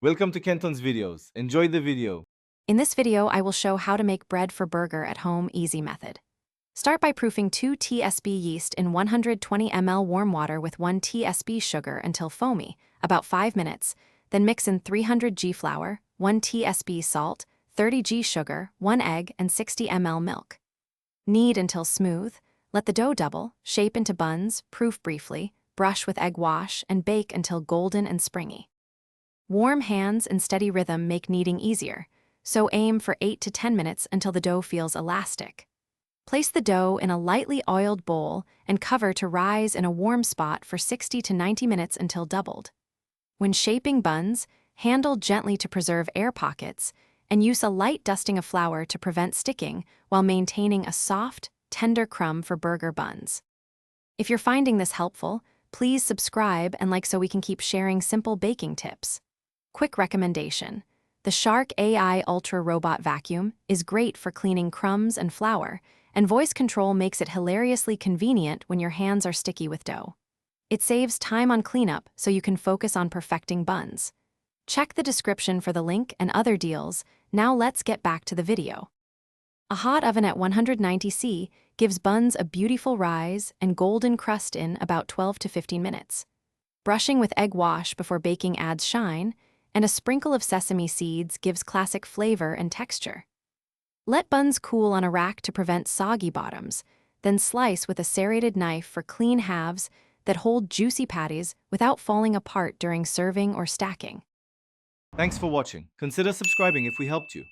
Welcome to Kenton's videos. Enjoy the video. In this video, I will show how to make bread for burger at home easy method. Start by proofing 2 tsp yeast in 120 ml warm water with 1 tsp sugar until foamy, about 5 minutes, then mix in 300 g flour, 1 tsp salt, 30 g sugar, 1 egg, and 60 ml milk. Knead until smooth, let the dough double, shape into buns, proof briefly, brush with egg wash, and bake until golden and springy. Warm hands and steady rhythm make kneading easier, so aim for 8 to 10 minutes until the dough feels elastic. Place the dough in a lightly oiled bowl and cover to rise in a warm spot for 60 to 90 minutes until doubled. When shaping buns, handle gently to preserve air pockets and use a light dusting of flour to prevent sticking while maintaining a soft, tender crumb for burger buns. If you're finding this helpful, please subscribe and like so we can keep sharing simple baking tips. Quick recommendation: the Shark AI Ultra Robot Vacuum is great for cleaning crumbs and flour, and voice control makes it hilariously convenient when your hands are sticky with dough. It saves time on cleanup so you can focus on perfecting buns. Check the description for the link and other deals. Now let's get back to the video. A hot oven at 190°C gives buns a beautiful rise and golden crust in about 12 to 15 minutes. Brushing with egg wash before baking adds shine, and a sprinkle of sesame seeds gives classic flavor and texture. Let buns cool on a rack to prevent soggy bottoms, then slice with a serrated knife for clean halves that hold juicy patties without falling apart during serving or stacking. Thanks for watching. Consider subscribing if we helped you.